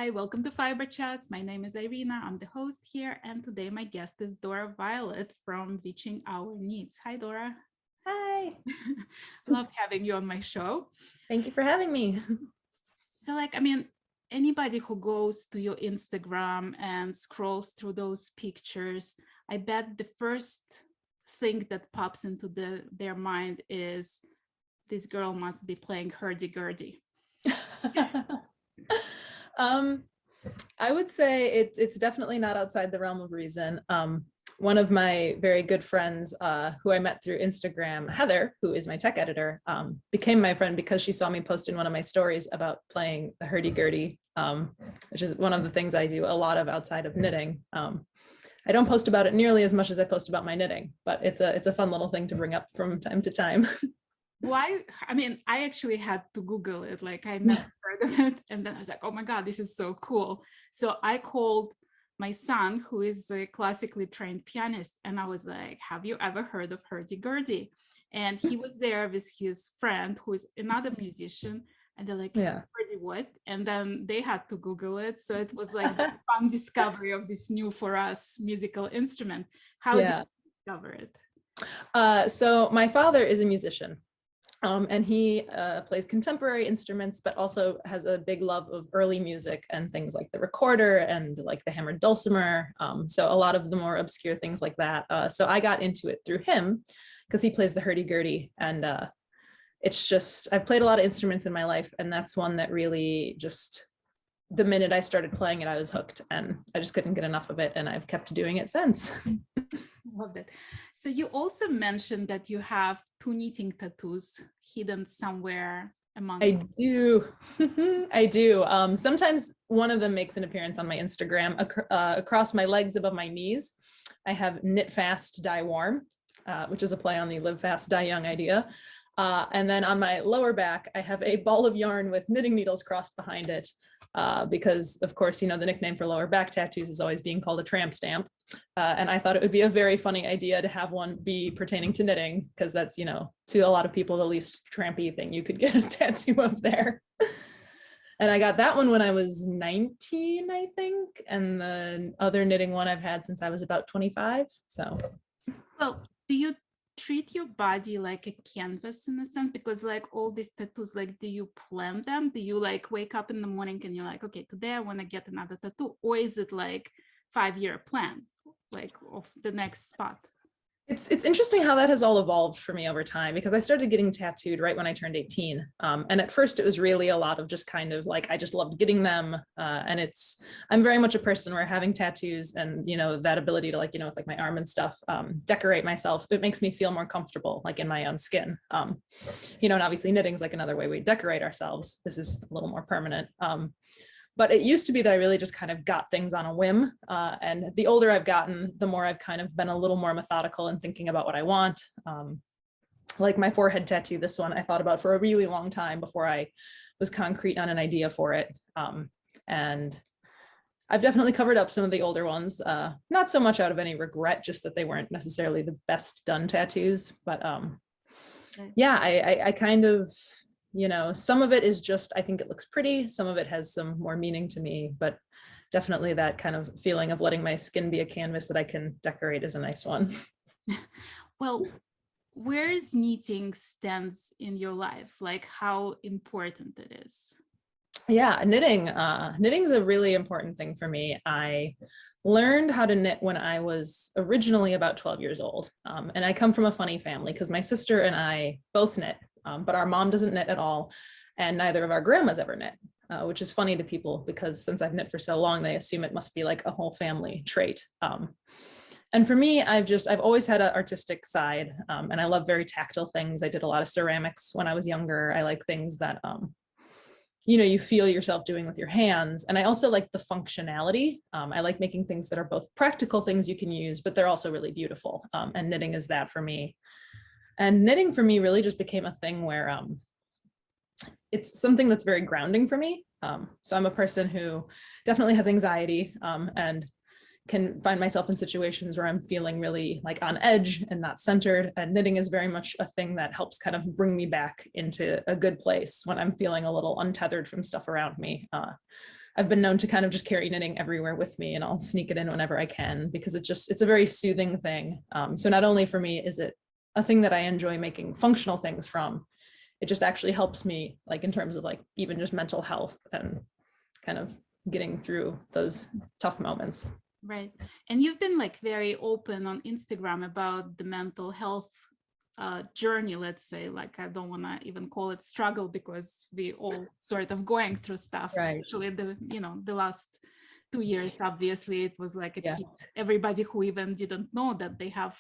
Hi, welcome to Fiberchats. My name is Irina. I'm the host here, and today my guest is Dora Violet from Reaching Our Needs. Hi, Dora. Hi. Love having you on my show. Thank you for having me. So, anybody who goes to your Instagram and scrolls through those pictures, I bet the first thing that pops into their mind is this girl must be playing hurdy-gurdy. I would say it's definitely not outside the realm of reason. One of my very good friends who I met through Instagram, Heather, who is my tech editor, became my friend because she saw me post in one of my stories about playing the hurdy-gurdy, which is one of the things I do a lot of outside of knitting. I don't post about it nearly as much as I post about my knitting, but it's a fun little thing to bring up from time to time. Why? I actually had to Google it. Like, I never heard of it. And then I was like, oh my God, this is so cool. So I called my son, who is a classically trained pianist. And I was like, have you ever heard of hurdy-gurdy? And he was there with his friend, who is another musician. And they're like, Yeah. hurdy what? And then they had to Google it. So it was like the fun discovery of this new for us musical instrument. How did you discover it? So my father is a musician. And he plays contemporary instruments, but also has a big love of early music and things like the recorder and like the hammered dulcimer. So a lot of the more obscure things like that. So I got into it through him because he plays the hurdy-gurdy. And it's just, I've played a lot of instruments in my life. And that's one that really just, the minute I started playing it, I was hooked and I just couldn't get enough of it. And I've kept doing it since. Love that. So you also mentioned that you have 2 knitting tattoos hidden somewhere among I do. I do. Sometimes one of them makes an appearance on my Instagram. Across my legs above my knees, I have knit fast, die warm, which is a play on the live fast, die young idea. And then on my lower back, I have a ball of yarn with knitting needles crossed behind it. Because of course, you know, the nickname for lower back tattoos is always being called a tramp stamp. And I thought it would be a very funny idea to have one be pertaining to knitting, because that's, you know, to a lot of people, the least trampy thing you could get a tattoo of there. And I got that one when I was 19, I think. And the other knitting one I've had since I was about 25. So. Well, do you treat your body like a canvas in a sense? Because like all these tattoos, like, do you plan them? Do you like wake up in the morning and you're like, okay, today I want to get another tattoo? Or is it like 5-year plan, like of the next spot? It's interesting how that has all evolved for me over time, because I started getting tattooed right when I turned 18. And at first it was really a lot of just kind of like, I just loved getting them. And I'm very much a person where having tattoos and, you know, that ability to like, you know, with like my arm and stuff, decorate myself, it makes me feel more comfortable, like in my own skin. You know, and obviously knitting is like another way we decorate ourselves. This is a little more permanent. But it used to be that I really just kind of got things on a whim. And the older I've gotten, the more I've kind of been a little more methodical in thinking about what I want. Like my forehead tattoo, this one I thought about for a really long time before I was concrete on an idea for it. And I've definitely covered up some of the older ones, not so much out of any regret, just that they weren't necessarily the best done tattoos. But yeah, I kind of, you know, some of it is just, I think it looks pretty. Some of it has some more meaning to me, but definitely that kind of feeling of letting my skin be a canvas that I can decorate is a nice one. Well, where is knitting stands in your life? Like how important it is? Yeah, knitting is a really important thing for me. I learned how to knit when I was originally about 12 years old. And I come from a funny family because my sister and I both knit. But our mom doesn't knit at all, and neither of our grandmas ever knit, which is funny to people because since I've knit for so long, they assume it must be like a whole family trait. And for me, I've always had an artistic side, and I love very tactile things. I did a lot of ceramics when I was younger. I like things that, you know, you feel yourself doing with your hands. And I also like the functionality. I like making things that are both practical things you can use, but they're also really beautiful. And knitting is that for me. And knitting for me really just became a thing where it's something that's very grounding for me. So I'm a person who definitely has anxiety and can find myself in situations where I'm feeling really like on edge and not centered. And knitting is very much a thing that helps kind of bring me back into a good place when I'm feeling a little untethered from stuff around me. I've been known to kind of just carry knitting everywhere with me, and I'll sneak it in whenever I can because it's a very soothing thing. So not only for me is it a thing that I enjoy making functional things from, it just actually helps me like in terms of like even just mental health and kind of getting through those tough moments. Right. And you've been like very open on Instagram about the mental health journey, let's say. Like, I don't want to even call it struggle because we all sort of going through stuff, Right. especially the last 2 years. Obviously, it was like it Yeah. hit everybody who even didn't know that they have,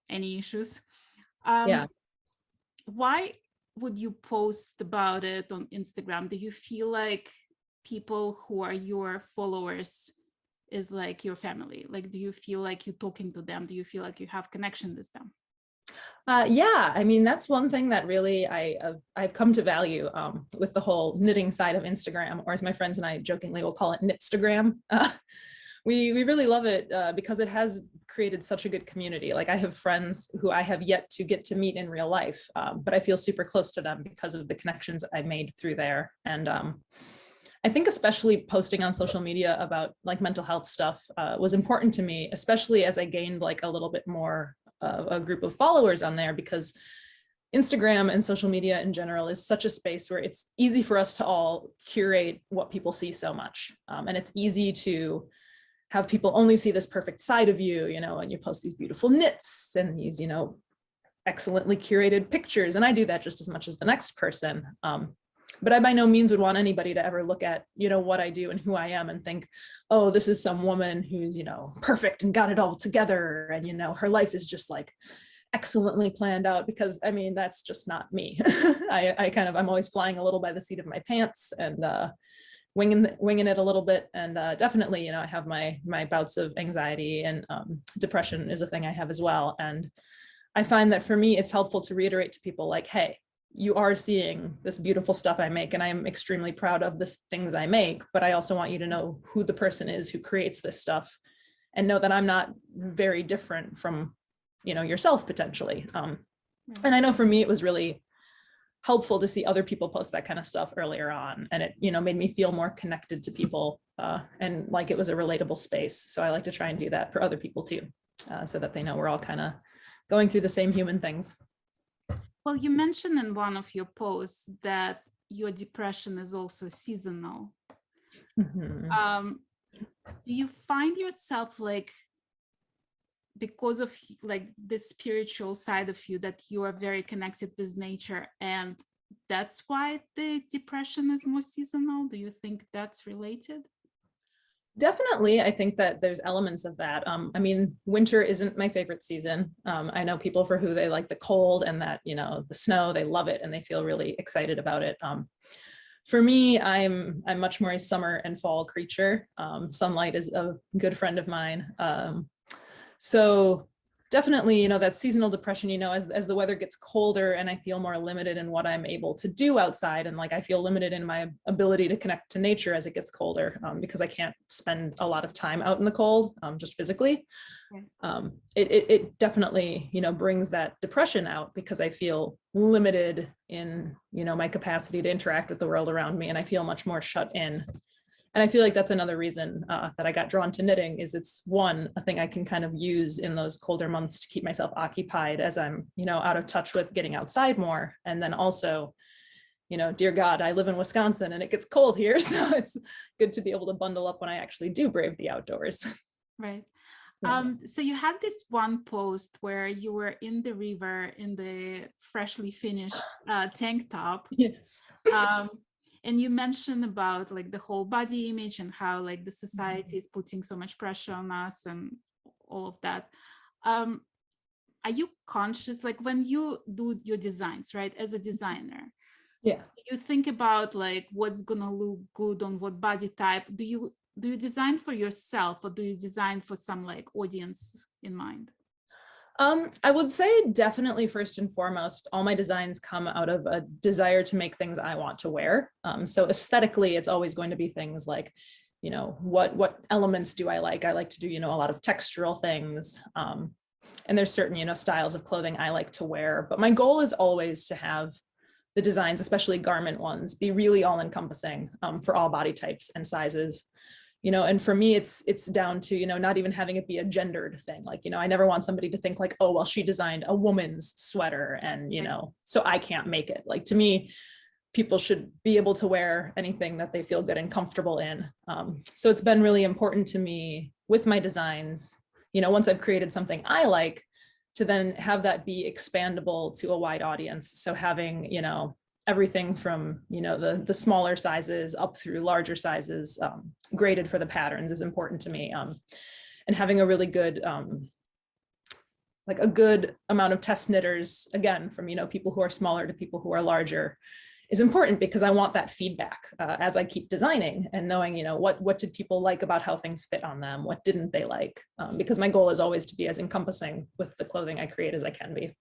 any issues. Yeah. Why would you post about it on Instagram? Do you feel like people who are your followers is like your family? Like, do you feel like you're talking to them? Do you feel like you have connection with them? Yeah, I mean, that's one thing that really I've come to value with the whole knitting side of Instagram, or as my friends and I jokingly will call it Knitstagram. We really love it because it has created such a good community. Like I have friends who I have yet to get to meet in real life, but I feel super close to them because of the connections I made through there. And I think especially posting on social media about like mental health stuff was important to me, especially as I gained like a little bit more a group of followers on there, because Instagram and social media in general is such a space where it's easy for us to all curate what people see so much. And it's easy to have people only see this perfect side of you, and you post these beautiful knits and these, excellently curated pictures. And I do that just as much as the next person. But I by no means would want anybody to ever look at, what I do and who I am and think, oh, this is some woman who's, perfect and got it all together. And, her life is just like excellently planned out, because I mean, that's just not me. I'm always flying a little by the seat of my pants and winging it a little bit. And definitely, I have my bouts of anxiety, and depression is a thing I have as well. And I find that for me, it's helpful to reiterate to people like, hey, you are seeing this beautiful stuff I make, and I am extremely proud of the things I make, but I also want you to know who the person is who creates this stuff, and know that I'm not very different from, yourself potentially. And I know for me, it was really helpful to see other people post that kind of stuff earlier on, and it, made me feel more connected to people and like it was a relatable space. So I like to try and do that for other people too, so that they know we're all kind of going through the same human things. Well, you mentioned in one of your posts that your depression is also seasonal. Mm-hmm. Do you find yourself like, because of like the spiritual side of you, that you are very connected with nature, and that's why the depression is more seasonal? Do you think that's related? Definitely. I think that there's elements of that. I mean, winter isn't my favorite season. I know people for who they like the cold and that, the snow, they love it and they feel really excited about it. For me, I'm much more a summer and fall creature. Sunlight is a good friend of mine. So definitely, that seasonal depression, as the weather gets colder and I feel more limited in what I'm able to do outside, and like I feel limited in my ability to connect to nature as it gets colder, because I can't spend a lot of time out in the cold, just physically. It definitely, brings that depression out, because I feel limited in, my capacity to interact with the world around me, and I feel much more shut in. And I feel like that's another reason that I got drawn to knitting, is it's a thing I can kind of use in those colder months to keep myself occupied as I'm, out of touch with getting outside more. And then also, dear God, I live in Wisconsin and it gets cold here. So it's good to be able to bundle up when I actually do brave the outdoors. Right. So you had this one post where you were in the river in the freshly finished tank top. Yes. And you mentioned about like the whole body image and how like the society is putting so much pressure on us and all of that. Are you conscious, like when you do your designs, right, as a designer? Yeah. You think about like what's gonna look good on what body type. Do you design for yourself, or do you design for some like audience in mind? I would say definitely first and foremost, all my designs come out of a desire to make things I want to wear. So aesthetically, it's always going to be things like, what elements do I like? I like to do, a lot of textural things. And there's certain, styles of clothing I like to wear. But my goal is always to have the designs, especially garment ones, be really all encompassing for all body types and sizes. And for me, it's down to, not even having it be a gendered thing. Like, I never want somebody to think like, oh, well, she designed a woman's sweater and, so I can't make it. Like, to me, people should be able to wear anything that they feel good and comfortable in. So it's been really important to me with my designs, once I've created something I like, to then have that be expandable to a wide audience. So having, everything from, the smaller sizes up through larger sizes graded for the patterns is important to me. And having a really good, like a good amount of test knitters, again, from, people who are smaller to people who are larger, is important because I want that feedback as I keep designing and knowing, what did people like about how things fit on them? What didn't they like? Because my goal is always to be as encompassing with the clothing I create as I can be.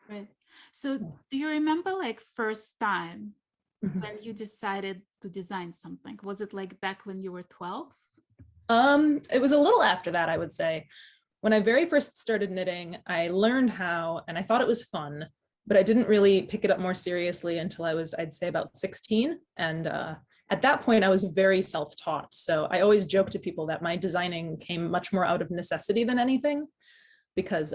Right. So do you remember like first time when you decided to design something? Was it like back when you were 12? It was a little after that, I would say. When I very first started knitting, I learned how, and I thought it was fun, but I didn't really pick it up more seriously until I was, I'd say, about 16. And at that point, I was very self-taught. So I always joke to people that my designing came much more out of necessity than anything, because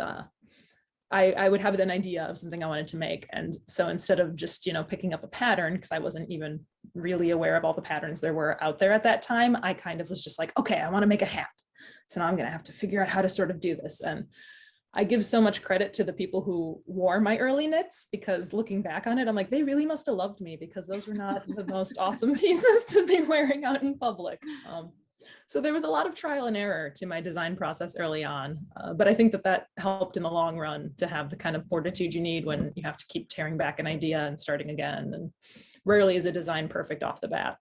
I would have an idea of something I wanted to make. And so instead of just, picking up a pattern, because I wasn't even really aware of all the patterns there were out there at that time, I kind of was just like, okay, I want to make a hat. So now I'm going to have to figure out how to sort of do this. And I give so much credit to the people who wore my early knits, because looking back on it, I'm like, they really must have loved me, because those were not the most awesome pieces to be wearing out in public. So there was a lot of trial and error to my design process early on, but I think that helped in the long run to have the kind of fortitude you need when you have to keep tearing back an idea and starting again. And rarely is a design perfect off the bat.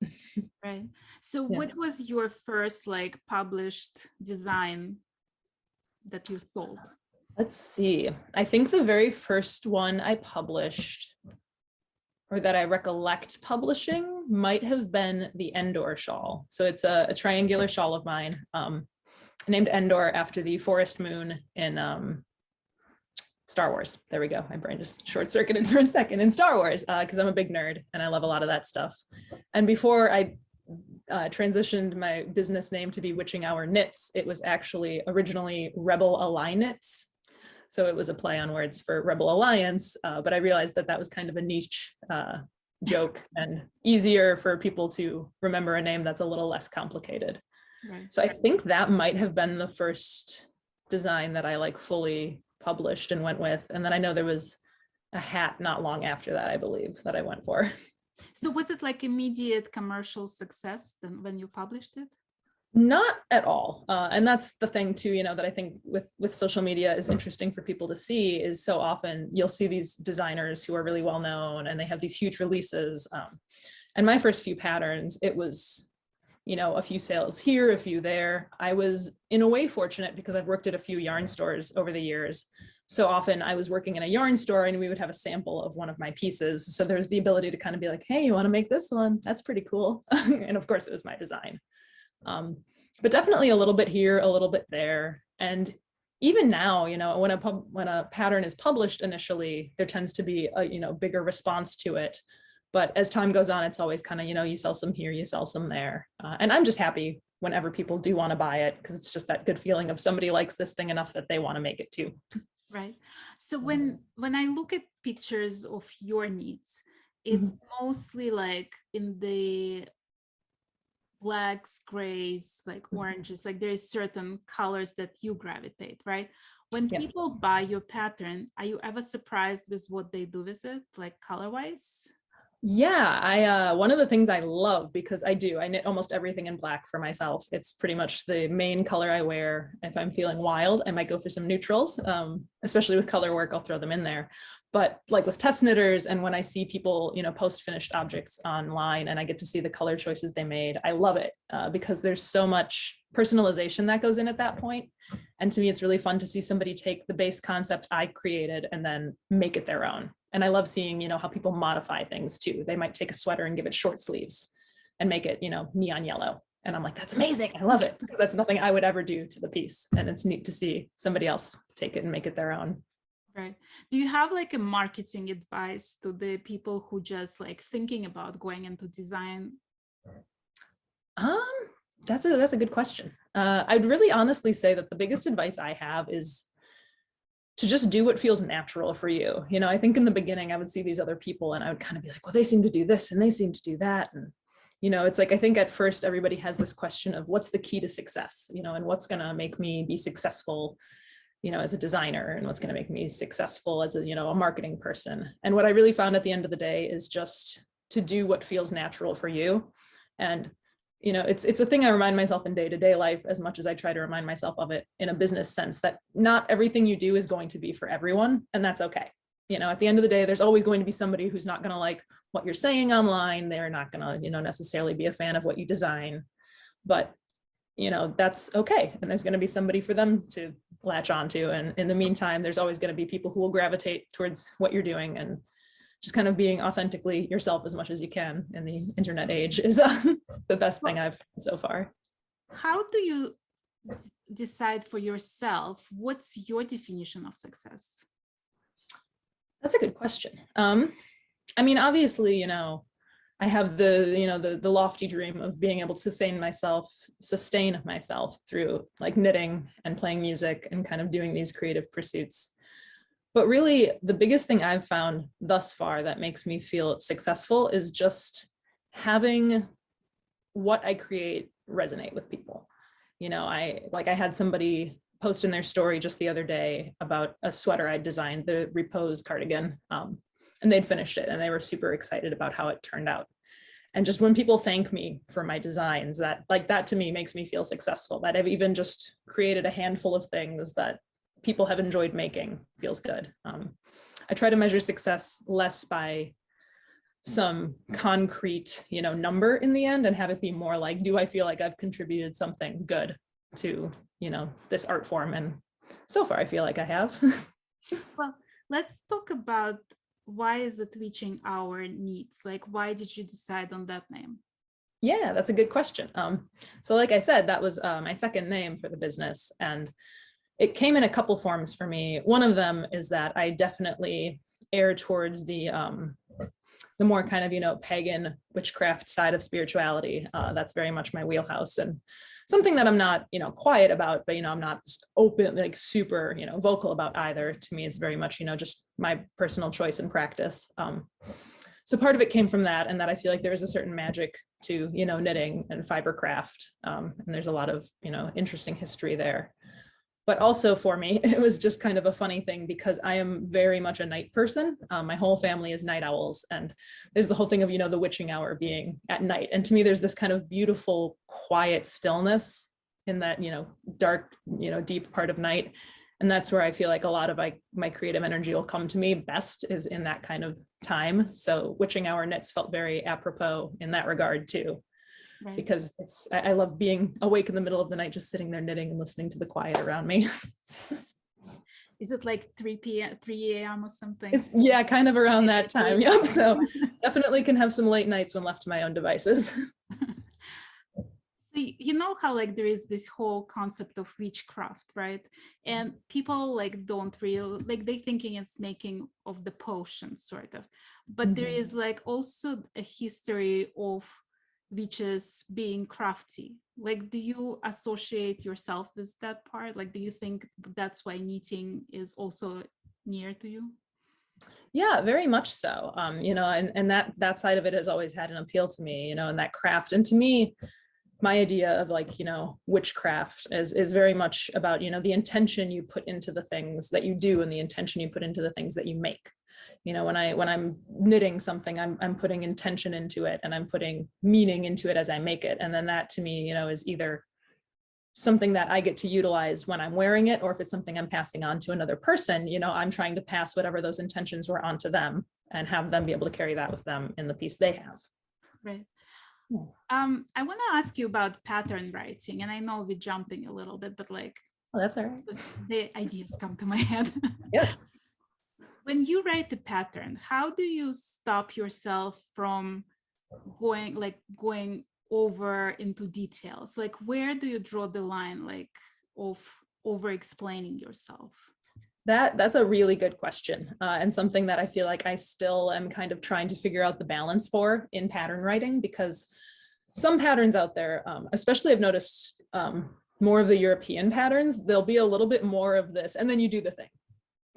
Right. So what was your first like published design that you sold? Let's see. I think the very first one I published, or that I recollect publishing, might have been the Endor shawl. So it's a triangular shawl of mine, named Endor after the forest moon in Star Wars. There we go. My brain just short-circuited for a second. In Star Wars, because I'm a big nerd and I love a lot of that stuff. And before I transitioned my business name to be Witching Hour Knits, it was actually originally Rebel Ally Knits. So it was a play on words for Rebel Alliance, but I realized that was kind of a niche joke and easier for people to remember a name that's a little less complicated. Right. So I think that might have been the first design that I like fully published and went with. And then I know there was a hat not long after that, I believe, that I went for. So was it like immediate commercial success then when you published it? Not at all. And that's the thing too, that I think with social media is interesting for people to see, is so often you'll see these designers who are really well known and they have these huge releases. And my first few patterns, it was, a few sales here, a few there. I was in a way fortunate because I've worked at a few yarn stores over the years. So often I was working in a yarn store and we would have a sample of one of my pieces. So there's the ability to kind of be like, hey, you want to make this one? That's pretty cool. And of course it was my design. But definitely a little bit here, a little bit there. And even now, when a pattern is published initially, there tends to be a, bigger response to it. But as time goes on, it's always kind of, you sell some here, you sell some there. And I'm just happy whenever people do want to buy it, because it's just that good feeling of somebody likes this thing enough that they want to make it too. Right. So when I look at pictures of your knits, it's mostly like in the blacks, grays, like oranges, like there is certain colors that you gravitate, right? When people buy your pattern, are you ever surprised with what they do with it, like color-wise? Yeah, I one of the things I love, because I knit almost everything in black for myself. It's pretty much the main color I wear. If I'm feeling wild, I might go for some neutrals, especially with color work, I'll throw them in there. But like with test knitters, and when I see people, post finished objects online and I get to see the color choices they made, I love it because there's so much personalization that goes in at that point. And to me, it's really fun to see somebody take the base concept I created and then make it their own. And I love seeing, how people modify things too. They might take a sweater and give it short sleeves and make it, neon yellow. And I'm like, that's amazing. I love it, because that's nothing I would ever do to the piece. And it's neat to see somebody else take it and make it their own. Right. Do you have like a marketing advice to the people who just like thinking about going into design? Um, that's a good question. I'd really honestly say that the biggest advice I have is to just do what feels natural for you. You know, I think in the beginning I would see these other people and I would kind of be like, well, they seem to do this and they seem to do that. And, you know, it's like, I think at first everybody has this question of what's the key to success, you know, and what's going to make me be successful, you know, as a designer, and what's going to make me successful as a, you know, a marketing person. And what I really found at the end of the day is just to do what feels natural for you. And you know, it's a thing I remind myself in day-to-day life as much as I try to remind myself of it in a business sense, that not everything you do is going to be for everyone, and that's okay. You know, at the end of the day, there's always going to be somebody who's not going to like what you're saying online. They're not going to, you know, necessarily be a fan of what you design, but you know, that's okay. And there's going to be somebody for them to latch onto. And in the meantime, there's always going to be people who will gravitate towards what you're doing, and just kind of being authentically yourself as much as you can in the internet age is the best thing I've found so far. How do you decide for yourself what's your definition of success? That's a good question. I mean, obviously, you know, I have the lofty dream of being able to sustain myself through like knitting and playing music and kind of doing these creative pursuits. But really, the biggest thing I've found thus far that makes me feel successful is just having what I create resonate with people. You know, I had somebody post in their story just the other day about a sweater I designed, the Repose cardigan, and they'd finished it and they were super excited about how it turned out. And just when people thank me for my designs, that to me makes me feel successful, that I've even just created a handful of things that people have enjoyed making feels good. I try to measure success less by some concrete, you know, number in the end, and have it be more like, do I feel like I've contributed something good to, you know, this art form? And so far, I feel like I have. Well, let's talk about why is it Witching Hour Knits? Like, why did you decide on that name? Yeah, that's a good question. So like I said, that was my second name for the business, and it came in a couple forms for me. One of them is that I definitely err towards the more kind of, you know, pagan witchcraft side of spirituality. That's very much my wheelhouse, and something that I'm not, you know, quiet about, but, you know, I'm not just open, like super, you know, vocal about either. To me, it's very much, you know, just my personal choice and practice. So part of it came from that, and that I feel like there is a certain magic to, you know, knitting and fibercraft. And there's a lot of, you know, interesting history there. But also for me, it was just kind of a funny thing because I am very much a night person. My whole family is night owls. And there's the whole thing of, you know, the witching hour being at night. And to me, there's this kind of beautiful, quiet stillness in that, you know, dark, you know, deep part of night. And that's where I feel like a lot of my creative energy will come to me best, is in that kind of time. So witching hour knits felt very apropos in that regard too. Right. Because I love being awake in the middle of the night, just sitting there knitting and listening to the quiet around me. Is it like 3 a.m. or something? It's, yeah, kind of around that time. Yep. So definitely can have some late nights when left to my own devices. So you know how like there is this whole concept of witchcraft, right? And people like don't really like, they thinking it's making of the potions sort of, but there is like also a history of witches being crafty. Like, do you associate yourself with that part? Like, do you think that's why knitting is also near to you? Yeah, very much so. You know, and that side of it has always had an appeal to me, you know, and that craft. And to me, my idea of like, you know, witchcraft is very much about, you know, the intention you put into the things that you do and the intention you put into the things that you make. You know, when I'm knitting something, I'm putting intention into it, and I'm putting meaning into it as I make it. And then that to me, you know, is either something that I get to utilize when I'm wearing it, or if it's something I'm passing on to another person, you know, I'm trying to pass whatever those intentions were onto them and have them be able to carry that with them in the piece they have. Right. I want to ask you about pattern writing, and I know we're jumping a little bit, but like, oh, that's all right. The ideas come to my head. Yes. When you write the pattern, how do you stop yourself from going over into details? Like, where do you draw the line, like, of over explaining yourself? That's a really good question, and something that I feel like I still am kind of trying to figure out the balance for in pattern writing, because some patterns out there, especially I've noticed more of the European patterns, there'll be a little bit more of this, and then you do the thing.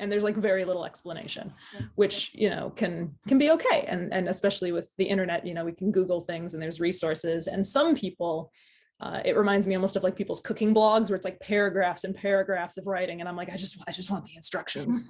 And there's like very little explanation, which, you know, can be okay. And especially with the internet, you know, we can Google things and there's resources. And some people, it reminds me almost of like people's cooking blogs where it's like paragraphs and paragraphs of writing. And I'm like, I just want the instructions.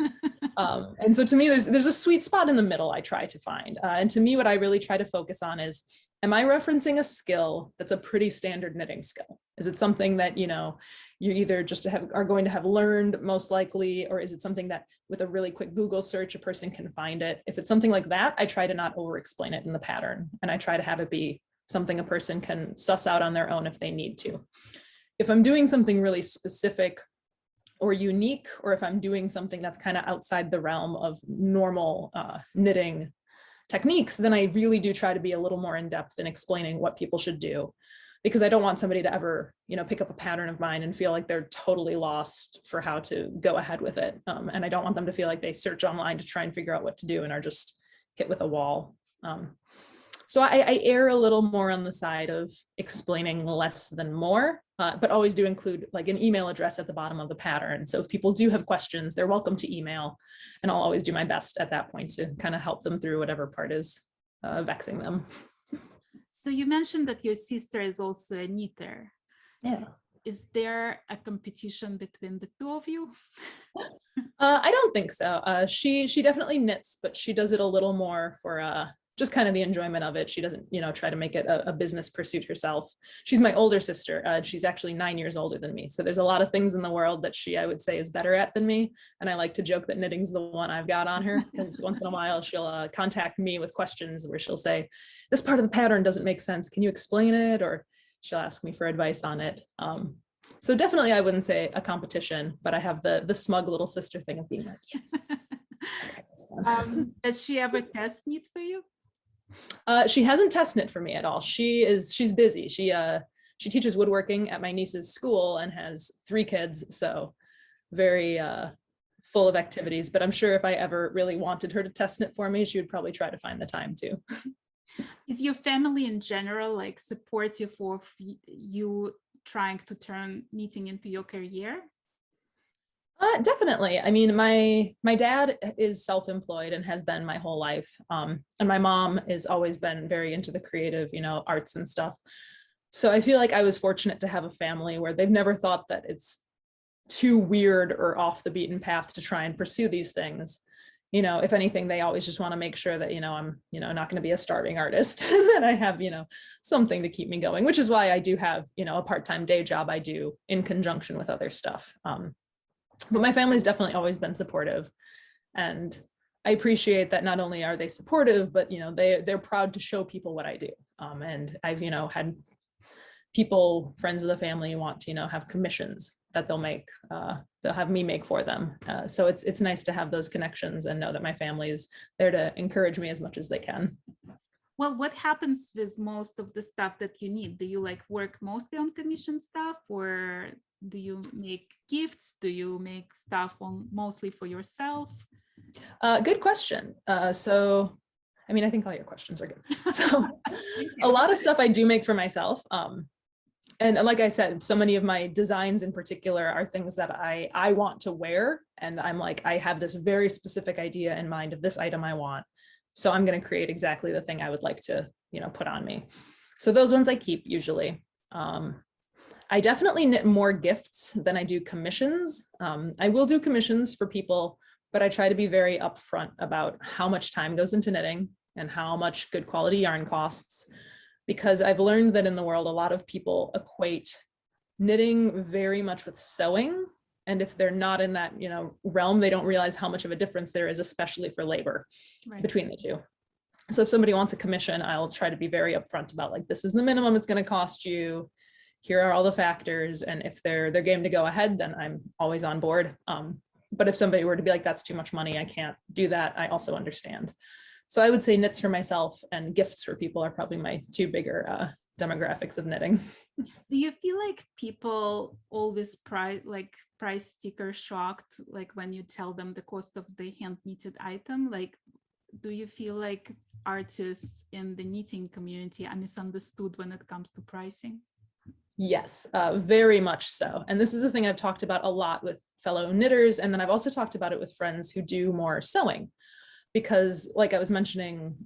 And so to me, there's a sweet spot in the middle I try to find. And to me, what I really try to focus on is, am I referencing a skill that's a pretty standard knitting skill? Is it something that, you know, you either just are going to have learned most likely, or is it something that with a really quick Google search, a person can find it? If it's something like that, I try to not over explain it in the pattern. And I try to have it be something a person can suss out on their own if they need to. If I'm doing something really specific or unique, or if I'm doing something that's kind of outside the realm of normal knitting techniques, then I really do try to be a little more in depth in explaining what people should do, because I don't want somebody to ever, you know, pick up a pattern of mine and feel like they're totally lost for how to go ahead with it. And I don't want them to feel like they search online to try and figure out what to do and are just hit with a wall. So I err a little more on the side of explaining less than more, but always do include like an email address at the bottom of the pattern. So if people do have questions, they're welcome to email, and I'll always do my best at that point to kind of help them through whatever part is vexing them. So you mentioned that your sister is also a knitter. Yeah. Is there a competition between the two of you? I don't think so. She definitely knits, but she does it a little more for just kind of the enjoyment of it. She doesn't, you know, try to make it a business pursuit herself. She's my older sister. She's actually 9 years older than me. So there's a lot of things in the world that she, I would say, is better at than me. And I like to joke that knitting's the one I've got on her, because once in a while she'll contact me with questions where she'll say, this part of the pattern doesn't make sense. Can you explain it? Or she'll ask me for advice on it. So definitely I wouldn't say a competition, but I have the smug little sister thing of being like, yes. Okay, does she ever test knit for you? She hasn't test knit for me at all. She's busy. She teaches woodworking at my niece's school and has 3 kids, so very full of activities. But I'm sure if I ever really wanted her to test knit for me, she would probably try to find the time to. Is your family in general like supportive of you trying to turn knitting into your career? Definitely. I mean, my dad is self-employed and has been my whole life. And my mom has always been very into the creative, you know, arts and stuff. So I feel like I was fortunate to have a family where they've never thought that it's too weird or off the beaten path to try and pursue these things. You know, if anything, they always just want to make sure that, you know, I'm, you know, not going to be a starving artist and that I have, you know, something to keep me going, which is why I do have, you know, a part-time day job I do in conjunction with other stuff. But my family's definitely always been supportive, and I appreciate that not only are they supportive, but, you know, they're proud to show people what I do. And I've, you know, had people, friends of the family, want to, you know, have commissions that they'll have me make for them. So it's nice to have those connections and know that my family is there to encourage me as much as they can. Well, what happens with most of the stuff that you need? Do you like work mostly on commission stuff, or do you make gifts? Do you make stuff mostly for yourself? Good question. So, I mean, I think all your questions are good. So a lot of stuff I do make for myself. And like I said, so many of my designs in particular are things that I want to wear. And I'm like, I have this very specific idea in mind of this item I want. So I'm going to create exactly the thing I would like to, you know, put on me. So those ones I keep usually. I definitely knit more gifts than I do commissions. I will do commissions for people, but I try to be very upfront about how much time goes into knitting and how much good quality yarn costs, because I've learned that in the world, a lot of people equate knitting very much with sewing. And if they're not in that, you know, realm, they don't realize how much of a difference there is, especially for labor between the two. So if somebody wants a commission, I'll try to be very upfront about like, this is the minimum it's going to cost you. Here are all the factors. And if they're game to go ahead, then I'm always on board. But if somebody were to be like, that's too much money, I can't do that, I also understand. So I would say knits for myself and gifts for people are probably my 2 bigger demographics of knitting. Do you feel like people always price sticker shocked, like when you tell them the cost of the hand knitted item? Like, do you feel like artists in the knitting community are misunderstood when it comes to pricing? Yes, very much so. And this is a thing I've talked about a lot with fellow knitters. And then I've also talked about it with friends who do more sewing, because like I was mentioning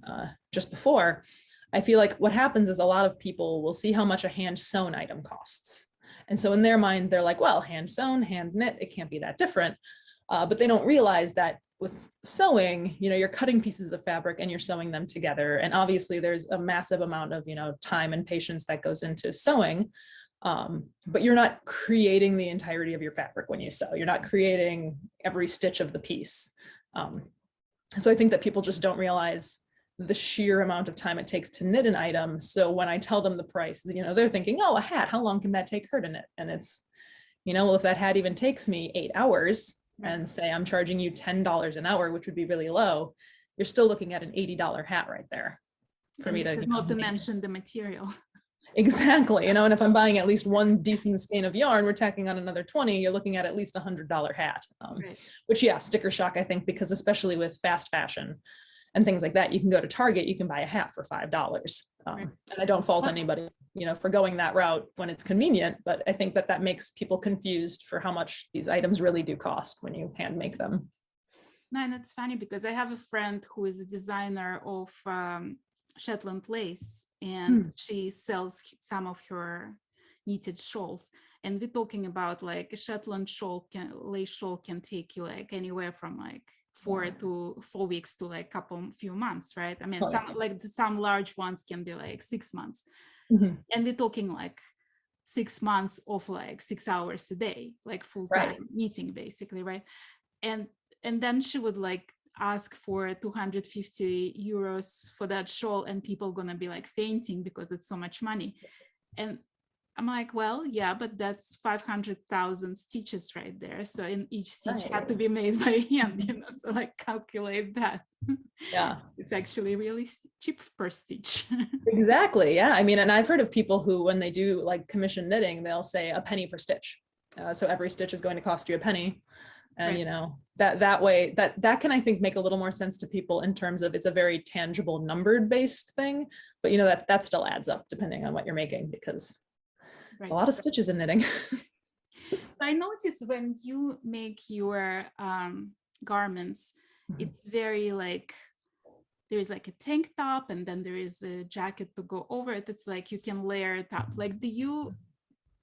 just before, I feel like what happens is a lot of people will see how much a hand sewn item costs. And so in their mind, they're like, well, hand sewn, hand knit, it can't be that different. But they don't realize that with sewing, you're cutting pieces of fabric and you're sewing them together. And obviously there's a massive amount of, time and patience that goes into sewing. But you're not creating the entirety of your fabric when you sew. You're not creating every stitch of the piece. So I think that people just don't realize the sheer amount of time it takes to knit an item. So when I tell them the price, they're thinking, oh, a hat, how long can that take her to knit? And it's, well, if that hat even takes me 8 hours and say I'm charging you $10 an hour, which would be really low, you're still looking at an $80 hat right there for me to, not to mention the material. Exactly. And if I'm buying at least one decent skein of yarn, we're tacking on another 20, you're looking at least $100 hat, right. Which, yeah, sticker shock, I think, because especially with fast fashion and things like that, you can go to Target, you can buy a hat for $5. Right. And I don't fault anybody, for going that route when it's convenient, but I think that makes people confused for how much these items really do cost when you hand make them. No, and it's funny because I have a friend who is a designer of Shetland lace, and she sells some of her knitted shawls, and we're talking about like a Shetland lace shawl can take you like anywhere from like 4 weeks to like few months, right? I mean, some large ones can be like 6 months, and we're talking like 6 months of like 6 hours a day, like full-time knitting basically, right? And then she would like ask for 250 euros for that shawl, and people gonna be like fainting because it's so much money. And I'm like, well, yeah, but that's 500,000 stitches right there. So in each stitch had to be made by hand, so like calculate that. Yeah. It's actually really cheap per stitch. Exactly. Yeah. I mean, and I've heard of people who, when they do like commission knitting, they'll say a penny per stitch. So every stitch is going to cost you a penny. And, that way that can, I think, make a little more sense to people in terms of it's a very tangible numbered based thing, but that still adds up depending on what you're making, because a lot of stitches in knitting. I noticed when you make your garments, it's very like, there's like a tank top and then there is a jacket to go over it. It's like you can layer it up. Like, do you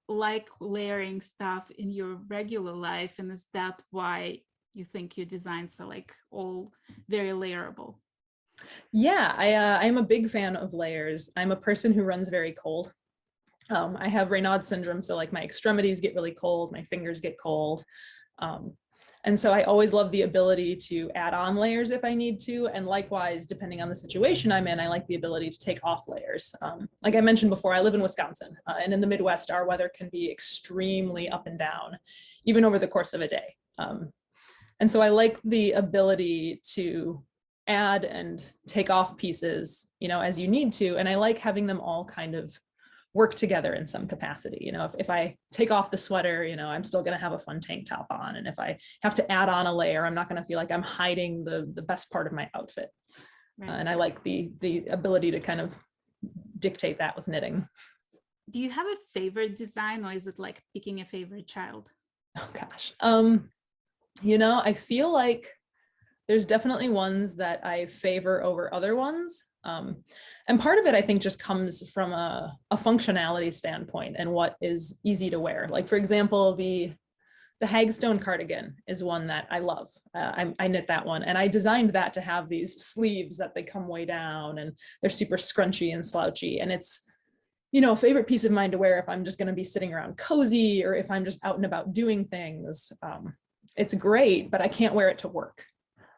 like layering stuff in your regular life, and is that why you think your designs are like all very layerable? Yeah, I am a big fan of layers. I'm a person who runs very cold. I have Raynaud's syndrome, so like my extremities get really cold, my fingers get cold. And so I always love the ability to add on layers if I need to. And likewise, depending on the situation I'm in, I like the ability to take off layers. Like I mentioned before, I live in Wisconsin, and in the Midwest, our weather can be extremely up and down, even over the course of a day. And so I like the ability to add and take off pieces, as you need to. And I like having them all kind of work together in some capacity. If I take off the sweater, I'm still going to have a fun tank top on. And if I have to add on a layer, I'm not going to feel like I'm hiding the best part of my outfit. Right. And I like the ability to kind of dictate that with knitting. Do you have a favorite design, or is it like picking a favorite child? Oh gosh. I feel like there's definitely ones that I favor over other ones. And part of it, I think, just comes from a functionality standpoint and what is easy to wear. Like, for example, the Hagstone cardigan is one that I love. I knit that one, and I designed that to have these sleeves that they come way down and they're super scrunchy and slouchy. And it's, a favorite piece of mine to wear if I'm just going to be sitting around cozy or if I'm just out and about doing things. It's great, but I can't wear it to work.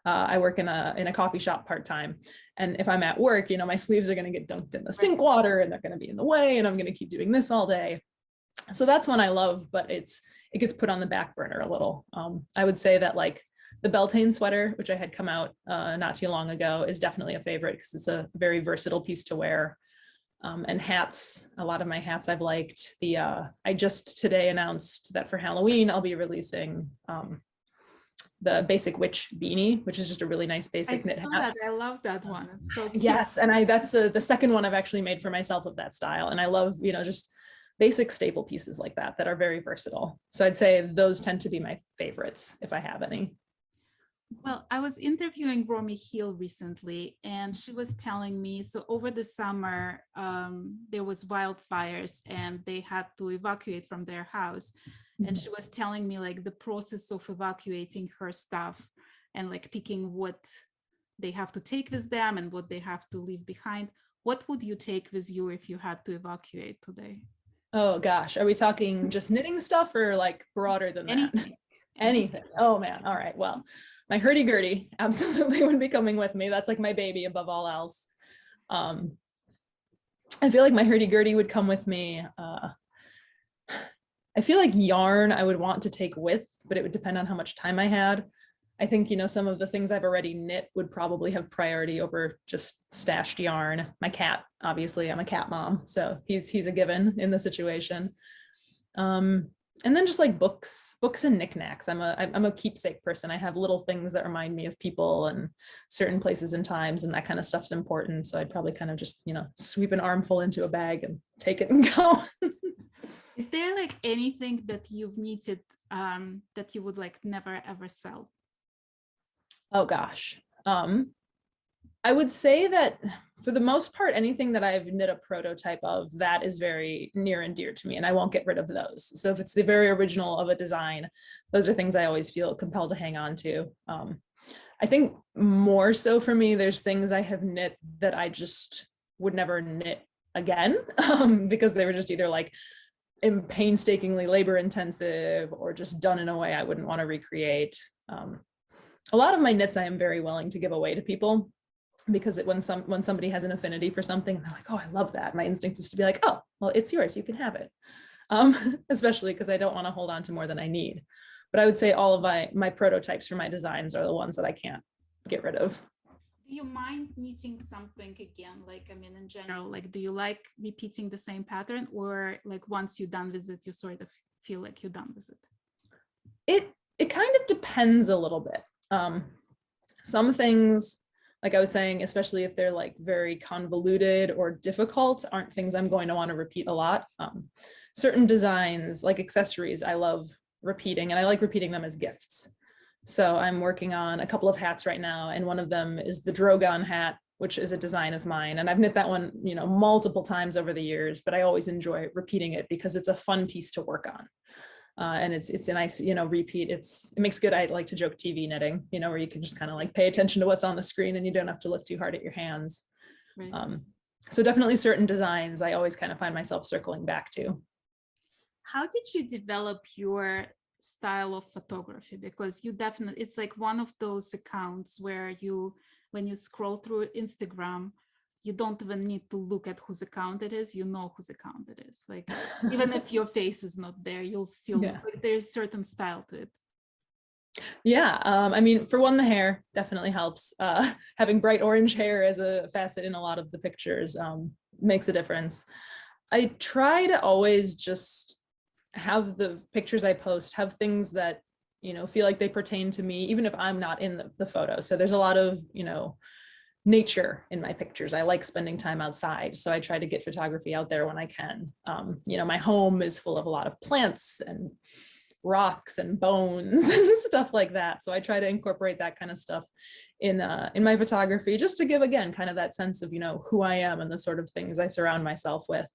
I work in a coffee shop part-time. And if I'm at work, my sleeves are going to get dunked in the sink water and they're going to be in the way, and I'm going to keep doing this all day. So that's one I love, but it gets put on the back burner a little. I would say that like the Beltane sweater, which I had come out not too long ago, is definitely a favorite because it's a very versatile piece to wear. And hats, a lot of my hats I've liked. I just today announced that for Halloween, I'll be releasing the basic witch beanie, which is just a really nice basic knit hat. I love that one. It's so cute. Yes, and that's the second one I've actually made for myself of that style. And I love, just basic staple pieces like that are very versatile. So I'd say those tend to be my favorites if I have any. Well, I was interviewing Romy Hill recently, and she was telling me, so over the summer, there was wildfires and they had to evacuate from their house. And she was telling me like the process of evacuating her stuff and like picking what they have to take with them and what they have to leave behind. What would you take with you if you had to evacuate today? Oh gosh, are we talking just knitting stuff or like broader than that? Anything. Oh man. All right. Well, my hurdy-gurdy absolutely would be coming with me. That's like my baby above all else. I feel like my hurdy-gurdy would come with me. I feel like yarn I would want to take with, but it would depend on how much time I had. I think, some of the things I've already knit would probably have priority over just stashed yarn. My cat, obviously, I'm a cat mom, so he's a given in the situation. And then just like books and knickknacks. I'm a keepsake person. I have little things that remind me of people and certain places and times, and that kind of stuff's important. So I'd probably kind of just, sweep an armful into a bag and take it and go. Is there like anything that you've knitted that you would like never ever sell? Oh gosh. I would say that for the most part, anything that I've knit a prototype of, that is very near and dear to me, and I won't get rid of those. So if it's the very original of a design, those are things I always feel compelled to hang on to. I think more so for me, there's things I have knit that I just would never knit again because they were just either like painstakingly labor intensive or just done in a way I wouldn't want to recreate. A lot of my knits I am very willing to give away to people, because when somebody has an affinity for something, they're like, oh, I love that. My instinct is to be like, oh, well, it's yours, you can have it. Especially because I don't want to hold on to more than I need. But I would say all of my prototypes for my designs are the ones that I can't get rid of. Do you mind knitting something again? Like, I mean, in general, like, do you like repeating the same pattern, or like once you're done with it, you sort of feel like you're done with it? It kind of depends a little bit. Some things, like I was saying, especially if they're like very convoluted or difficult, aren't things I'm going to want to repeat a lot. Certain designs, like accessories, I love repeating, and I like repeating them as gifts. So I'm working on a couple of hats right now, and one of them is the Drogon hat, which is a design of mine. And I've knit that one, multiple times over the years, but I always enjoy repeating it because it's a fun piece to work on. And it's a nice, repeat. It makes good, I like to joke, TV knitting, where you can just kind of like pay attention to what's on the screen and you don't have to look too hard at your hands. Right. So definitely certain designs, I always kind of find myself circling back to. How did you develop your style of photography? Because it's like one of those accounts where when you scroll through Instagram, you don't even need to look at whose account it is, you know whose account it is. Like, even if your face is not there, you'll still, like, there's certain style to it. Yeah, I mean, for one, the hair definitely helps. Having bright orange hair as a facet in a lot of the pictures makes a difference. I try to always just have the pictures I post have things that, feel like they pertain to me, even if I'm not in the photo. So there's a lot of, nature in my pictures. I like spending time outside, so I try to get photography out there when I can. My home is full of a lot of plants and rocks and bones and stuff like that, so I try to incorporate that kind of stuff in my photography, just to give, again, kind of that sense of who I am and the sort of things I surround myself with.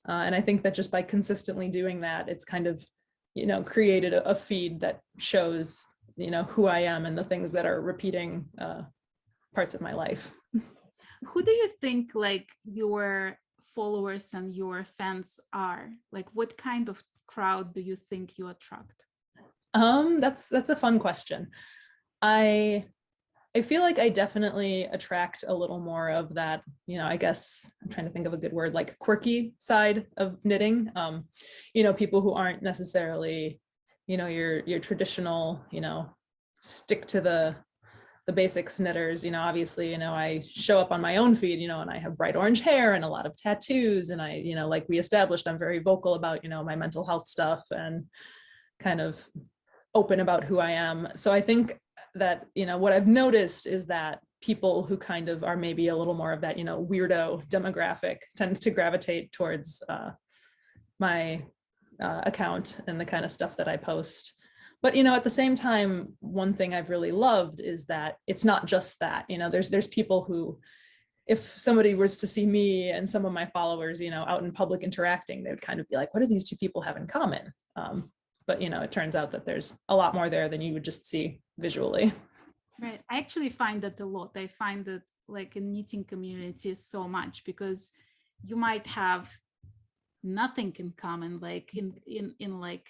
And I think that just by consistently doing that, it's kind of created a feed that shows who I am and the things that are repeating parts of my life. Who do you think like your followers and your fans are? Like, what kind of crowd do you think you attract? That's a fun question. I feel like I definitely attract a little more of that, I guess I'm trying to think of a good word, like quirky side of knitting. People who aren't necessarily, your traditional, stick to the the basics knitters, obviously, I show up on my own feed, and I have bright orange hair and a lot of tattoos. And I, like we established, I'm very vocal about, my mental health stuff and kind of open about who I am. So I think that, what I've noticed is that people who kind of are maybe a little more of that, weirdo demographic tend to gravitate towards my account and the kind of stuff that I post. But, at the same time, one thing I've really loved is that it's not just that, there's people who, if somebody was to see me and some of my followers, out in public interacting, they would kind of be like, what do these two people have in common? But, it turns out that there's a lot more there than you would just see visually. Right. I actually find that a lot. I find that like in knitting community so much, because you might have nothing in common, like in like,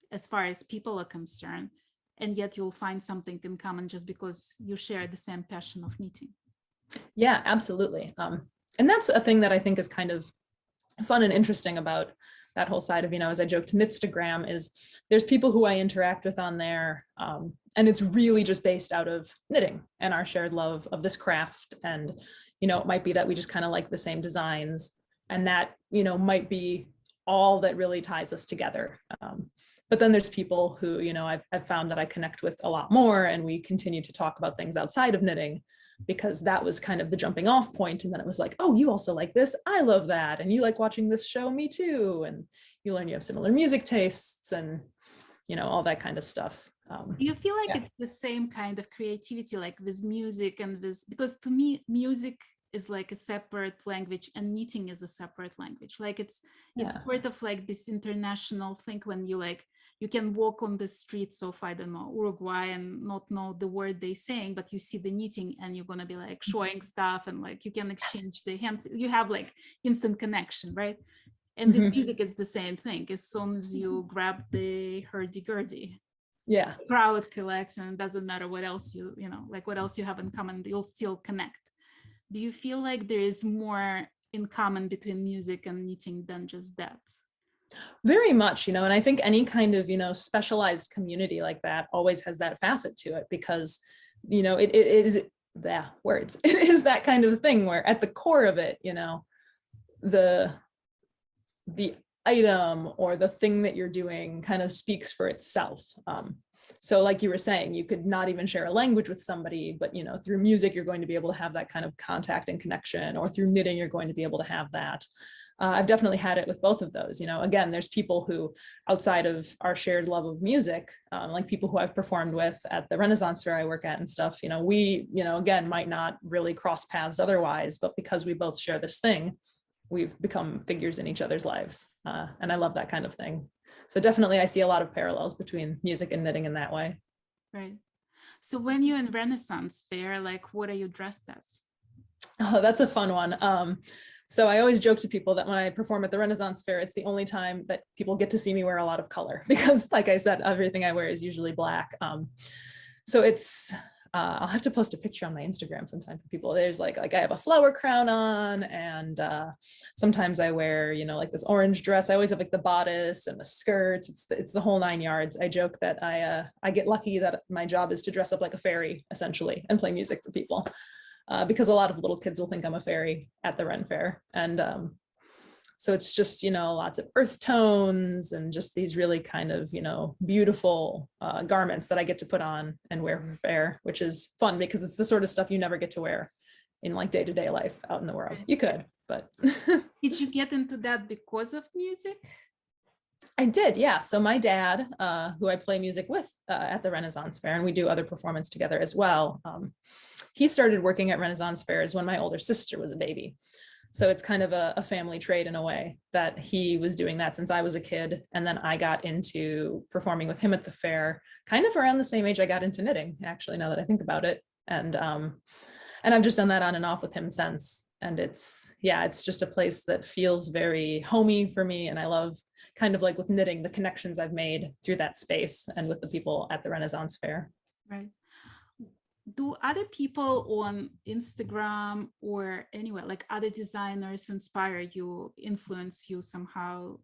as far as people are concerned, and yet you'll find something in common just because you share the same passion of knitting. Yeah, absolutely. And that's a thing that I think is kind of fun and interesting about that whole side of, as I joked, Knitstagram, is there's people who I interact with on there. And it's really just based out of knitting and our shared love of this craft. And, it might be that we just kind of like the same designs, and that, might be all that really ties us together. But then there's people who, I've found that I connect with a lot more, and we continue to talk about things outside of knitting, because that was kind of the jumping off point. And then it was like, oh, you also like this. I love that. And you like watching this show. Me too. And you learn you have similar music tastes and, all that kind of stuff. Do you feel like it's the same kind of creativity, like with music and this, because to me, music is like a separate language and knitting is a separate language. Like it's sort of like this international thing when you can walk on the streets of, I don't know, Uruguay and not know the word they're saying, but you see the knitting and you're going to be like showing stuff and like you can exchange the hands. You have like instant connection, right? And this music is the same thing. As soon as you grab the hurdy-gurdy, the crowd collects, and it doesn't matter what else what else you have in common, you'll still connect. Do you feel like there is more in common between music and knitting than just that? Very much, and I think any kind of, specialized community like that always has that facet to it, because, it is words. It is that kind of thing where at the core of it, the item or the thing that you're doing kind of speaks for itself. So like you were saying, you could not even share a language with somebody, but, through music, you're going to be able to have that kind of contact and connection, or through knitting, you're going to be able to have that. I've definitely had it with both of those. Again, there's people who, outside of our shared love of music, like people who I've performed with at the Renaissance Fair I work at and stuff, we, again, might not really cross paths otherwise, but because we both share this thing, we've become figures in each other's lives. And I love that kind of thing. So definitely I see a lot of parallels between music and knitting in that way. Right. So when you're in Renaissance Fair, like what are you dressed as? Oh, that's a fun one. So I always joke to people that when I perform at the Renaissance Fair, it's the only time that people get to see me wear a lot of color, because like I said, everything I wear is usually black. So it's, I'll have to post a picture on my Instagram sometime for people. There's like I have a flower crown on, and sometimes I wear, like this orange dress. I always have like the bodice and the skirts. It's the whole 9 yards. I joke that I get lucky that my job is to dress up like a fairy essentially and play music for people. Because a lot of little kids will think I'm a fairy at the Ren Fair. And so it's just, lots of earth tones and just these really kind of, beautiful garments that I get to put on and wear for fair, which is fun because it's the sort of stuff you never get to wear in like day-to-day life out in the world. You could, but. Did you get into that because of music? I did, yeah. So my dad, who I play music with at the Renaissance Fair, and we do other performance together as well. He started working at Renaissance Fairs when my older sister was a baby. So it's kind of a family trait in a way that he was doing that since I was a kid. And then I got into performing with him at the fair, kind of around the same age I got into knitting, actually, now that I think about it. And I've just done that on and off with him since. And it's just a place that feels very homey for me. And I love, kind of like with knitting, the connections I've made through that space and with the people at the Renaissance Fair. Right. Do other people on Instagram or anywhere, like other designers, inspire you, influence you somehow?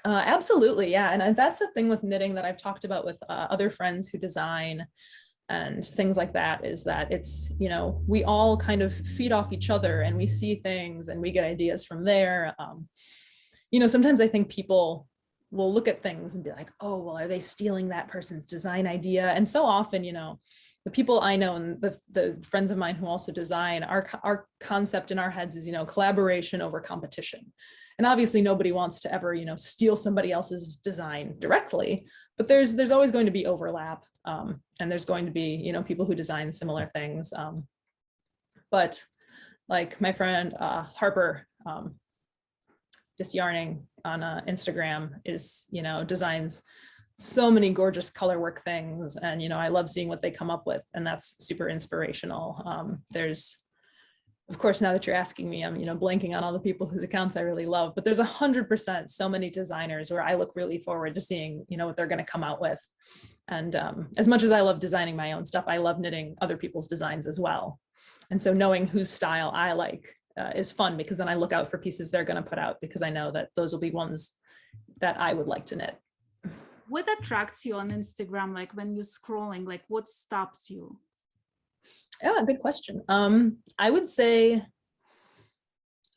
Absolutely, yeah. And that's the thing with knitting that I've talked about with other friends who design and things like that, is that it's, you know, we all kind of feed off each other and we see things and we get ideas from there. You know, sometimes I think people will look at things and be like, oh, well, are they stealing that person's design idea? And so often, you know, the people I know and the friends of mine who also design, our concept in our heads is, you know, collaboration over competition. And obviously nobody wants to ever, you know, steal somebody else's design directly, but there's always going to be overlap. And there's going to be, you know, people who design similar things. But like my friend Harper, Just Yarning on Instagram is, you know, designs so many gorgeous color work things. And, you know, I love seeing what they come up with, and that's super inspirational. There's, of course, now that you're asking me, I'm, you know, blanking on all the people whose accounts I really love, but there's 100% so many designers where I look really forward to seeing, you know, what they're going to come out with. And as much as I love designing my own stuff, I love knitting other people's designs as well. And so knowing whose style I like is fun, because then I look out for pieces they're going to put out, because I know that those will be ones that I would like to knit. What attracts you on Instagram? Like when you're scrolling, like what stops you? Yeah, good question. I would say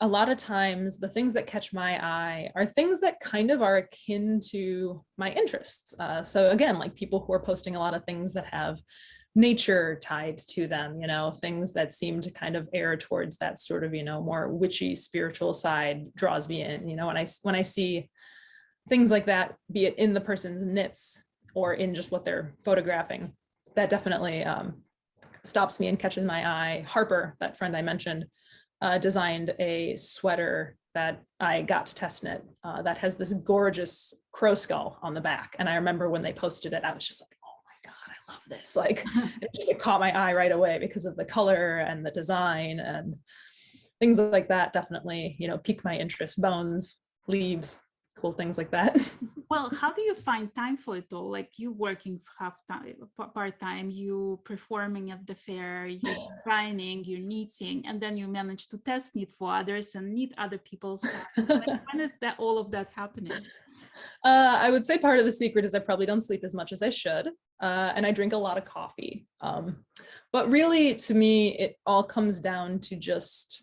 a lot of times the things that catch my eye are things that kind of are akin to my interests. So again, like people who are posting a lot of things that have nature tied to them, you know, things that seem to kind of err towards that sort of, you know, more witchy spiritual side draws me in, you know, when I see things like that, be it in the person's knits or in just what they're photographing, that definitely stops me and catches my eye. Harper, that friend I mentioned, designed a sweater that I got to test knit that has this gorgeous crow skull on the back. And I remember when they posted it, I was just like, oh my God, I love this. Like it caught my eye right away because of the color and the design, and things like that definitely, you know, pique my interest. Bones, leaves, cool things like that. Well, how do you find time for it all? Like you working half-time, part-time, you performing at the fair, you designing, you knitting, and then you manage to test knit for others and knit other people's stuff. Like, when is that all of that happening? I would say part of the secret is I probably don't sleep as much as I should, and I drink a lot of coffee. But really, to me, it all comes down to just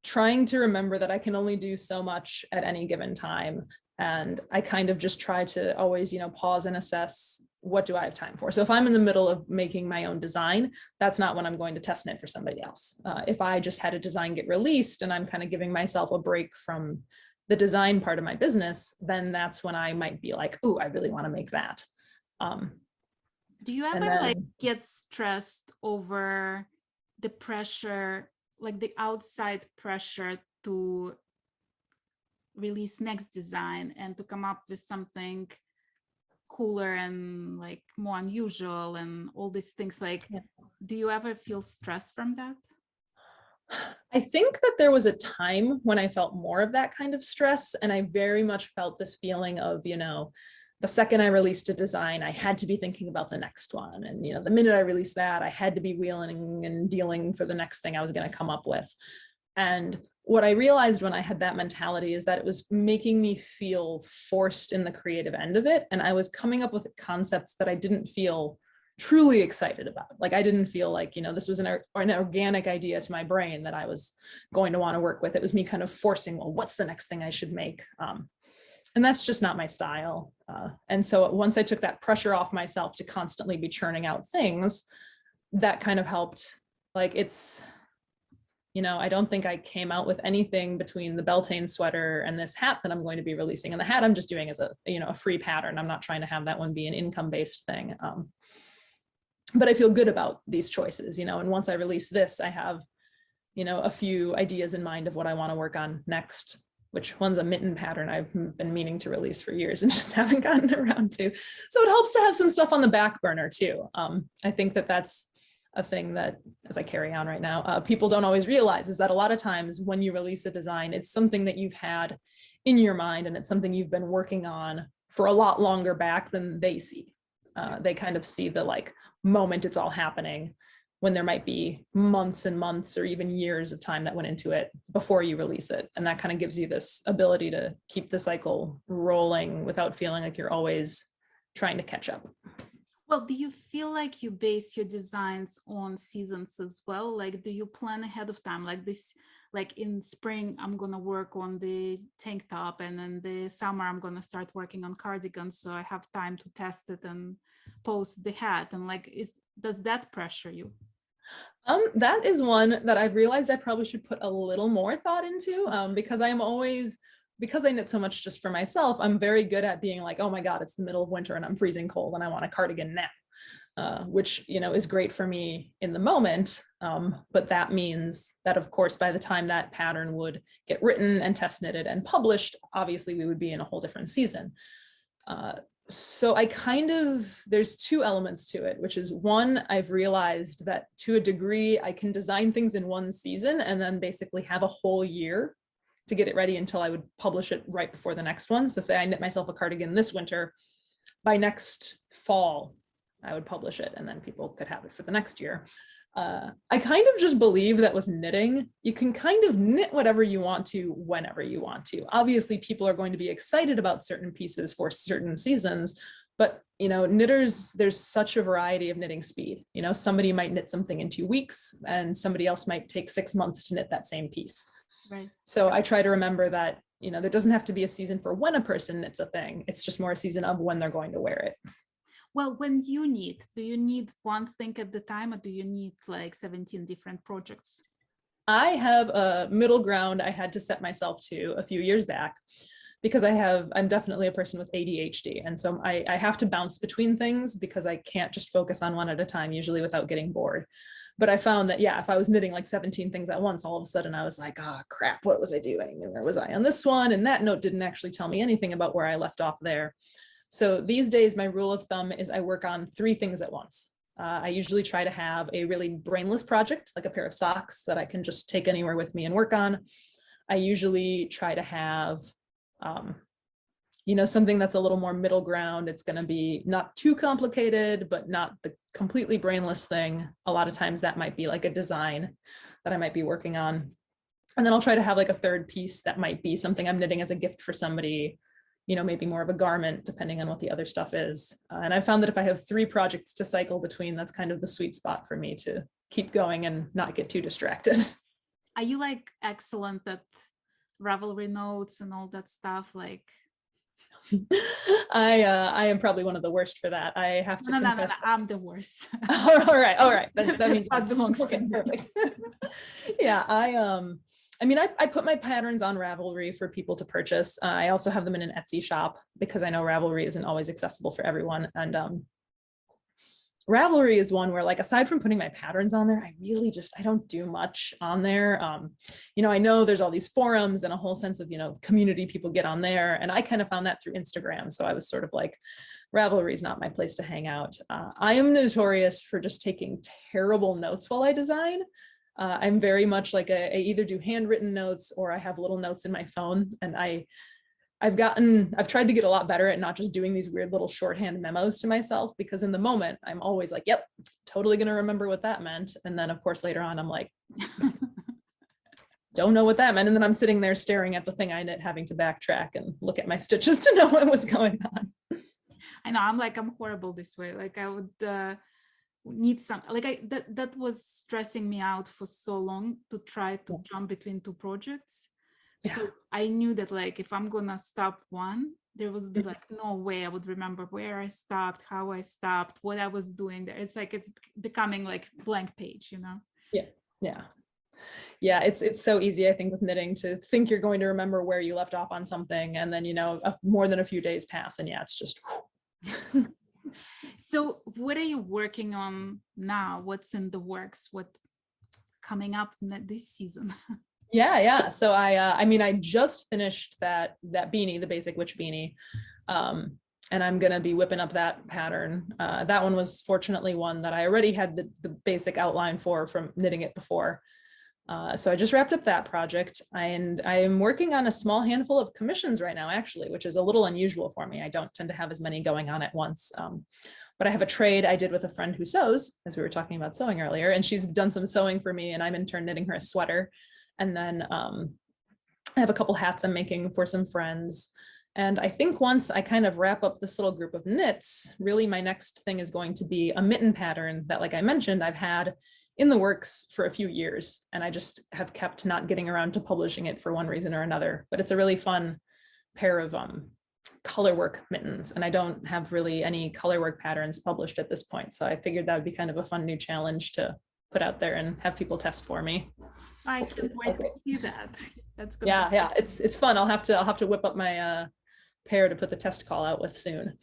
trying to remember that I can only do so much at any given time. And I kind of just try to always, you know, pause and assess, what do I have time for? So if I'm in the middle of making my own design, that's not when I'm going to test knit for somebody else. If I just had a design get released and I'm kind of giving myself a break from the design part of my business, then that's when I might be like, oh, I really want to make that. Do you ever like get stressed over the pressure, like the outside pressure to release next design and to come up with something cooler and like more unusual and all these things? Like, yeah. Do you ever feel stress from that? I think that there was a time when I felt more of that kind of stress, and I very much felt this feeling of, you know, the second I released a design, I had to be thinking about the next one. And, you know, the minute I released that, I had to be wheeling and dealing for the next thing I was going to come up with. And what I realized when I had that mentality is that it was making me feel forced in the creative end of it. And I was coming up with concepts that I didn't feel truly excited about. Like I didn't feel like, you know, this was an organic idea to my brain that I was going to want to work with. It was me kind of forcing, well, what's the next thing I should make? And that's just not my style. And so once I took that pressure off myself to constantly be churning out things, that kind of helped. Like it's, you know, I don't think I came out with anything between the Beltane sweater and this hat that I'm going to be releasing. And the hat I'm just doing as a, you know, a free pattern. I'm not trying to have that one be an income-based thing. But I feel good about these choices, you know, and once I release this, I have, you know, a few ideas in mind of what I want to work on next, which one's a mitten pattern I've been meaning to release for years and just haven't gotten around to. So it helps to have some stuff on the back burner too. I think that that's a thing that, as I carry on right now, people don't always realize, is that a lot of times when you release a design, it's something that you've had in your mind and it's something you've been working on for a lot longer back than they see. They kind of see the like moment it's all happening, when there might be months and months or even years of time that went into it before you release it. And that kind of gives you this ability to keep the cycle rolling without feeling like you're always trying to catch up. Well, do you feel like you base your designs on seasons as well? Like, do you plan ahead of time? Like this, like in spring, I'm gonna work on the tank top, and in the summer, I'm gonna start working on cardigans, so I have time to test it and post the hat. And like, does that pressure you? That is one that I've realized I probably should put a little more thought into, because because I knit so much just for myself, I'm very good at being like, oh my God, it's the middle of winter and I'm freezing cold and I want a cardigan now, which, is great for me in the moment. But that means that, of course, by the time that pattern would get written and test knitted and published, obviously we would be in a whole different season. So there's two elements to it, which is one, I've realized that to a degree, I can design things in one season and then basically have a whole year to get it ready until I would publish it right before the next one. So say I knit myself a cardigan this winter, by next fall, I would publish it and then people could have it for the next year. I kind of just believe that with knitting, you can kind of knit whatever you want to, whenever you want to. Obviously, people are going to be excited about certain pieces for certain seasons, but knitters, there's such a variety of knitting speed. Somebody might knit something in 2 weeks and somebody else might take 6 months to knit that same piece. Right. So I try to remember that, there doesn't have to be a season for when a person knits a thing. It's just more a season of when they're going to wear it. Well, when you knit, do you need one thing at the time, or do you need like 17 different projects? I have a middle ground I had to set myself to a few years back, because I'm definitely a person with ADHD. And so I have to bounce between things because I can't just focus on one at a time, usually without getting bored. But I found that, yeah, if I was knitting like 17 things at once, all of a sudden I was like, oh crap, what was I doing? And where was I on this one? And that note didn't actually tell me anything about where I left off there. So these days, my rule of thumb is I work on 3 things at once. I usually try to have a really brainless project, like a pair of socks that I can just take anywhere with me and work on. I usually try to have, something that's a little more middle ground. It's going to be not too complicated, but not the completely brainless thing. A lot of times that might be like a design that I might be working on. And then I'll try to have like a third piece that might be something I'm knitting as a gift for somebody, maybe more of a garment, depending on what the other stuff is. And I found that if I have 3 projects to cycle between, that's kind of the sweet spot for me to keep going and not get too distracted. Are you like excellent at Ravelry notes and all that stuff? Like, I am probably one of the worst for that. I have to confess. No, I'm the worst. all right. That means that belongs okay, perfect. Yeah, I put my patterns on Ravelry for people to purchase. I also have them in an Etsy shop because I know Ravelry isn't always accessible for everyone. And Ravelry is one where, like, aside from putting my patterns on there, I don't do much on there. I know there's all these forums and a whole sense of, community people get on there. And I kind of found that through Instagram. So I was sort of like, Ravelry is not my place to hang out. I am notorious for just taking terrible notes while I design. I'm very much like I either do handwritten notes or I have little notes in my phone. And I've tried to get a lot better at not just doing these weird little shorthand memos to myself, because in the moment I'm always like, yep, totally going to remember what that meant. And then of course later on I'm like, don't know what that meant. And then I'm sitting there staring at the thing I knit, having to backtrack and look at my stitches to know what was going on. I know, I'm horrible this way. Like I would need some, like that was stressing me out for so long to try to jump between 2 projects. Because I knew that, like, if I'm gonna stop one, there would be like no way I would remember where I stopped, how I stopped, what I was doing there. It's like it's becoming like blank page, Yeah, it's so easy, I think, with knitting to think you're going to remember where you left off on something, and then more than a few days pass, and it's just So what are you working on now? What's in the works? What coming up this season? Yeah. So I just finished that beanie, the basic witch beanie. And I'm going to be whipping up that pattern. That one was fortunately one that I already had the basic outline for from knitting it before. So I just wrapped up that project, and I am working on a small handful of commissions right now, actually, which is a little unusual for me. I don't tend to have as many going on at once. But I have a trade I did with a friend who sews, as we were talking about sewing earlier, and she's done some sewing for me, and I'm in turn knitting her a sweater. And then I have a couple hats I'm making for some friends. And I think once I kind of wrap up this little group of knits, really my next thing is going to be a mitten pattern that, like I mentioned, I've had in the works for a few years, and I just have kept not getting around to publishing it for one reason or another. But it's a really fun pair of color work mittens, and I don't have really any color work patterns published at this point. So I figured that would be kind of a fun new challenge to put out there and have people test for me. I can't wait to see that. That's good. Yeah, it's fun. I'll have to whip up my pair to put the test call out with soon.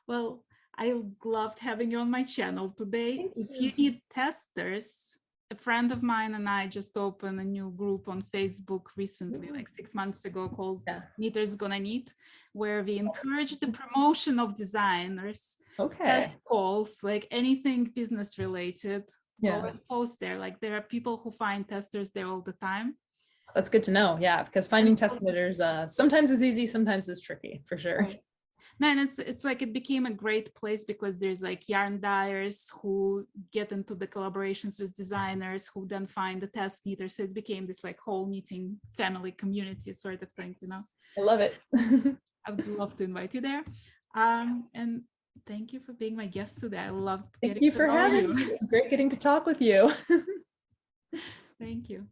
Well, I loved having you on my channel today. If you need testers, a friend of mine and I just opened a new group on Facebook recently, like 6 months ago, called Knitters Gonna Knit, where we encourage the promotion of designers. Test calls, like anything business related. Go and post there. Like there are people who find testers there all the time. That's good to know. Yeah, because finding test knitters sometimes is easy, sometimes is tricky, for sure. No, and it's like it became a great place because there's like yarn dyers who get into the collaborations with designers who then find the test knitters. So it became this like whole knitting family community sort of thing, you know. I love it. I would love to invite you there. And thank you for being my guest today. I loved getting to know you. It was great getting to talk with you. Thank you.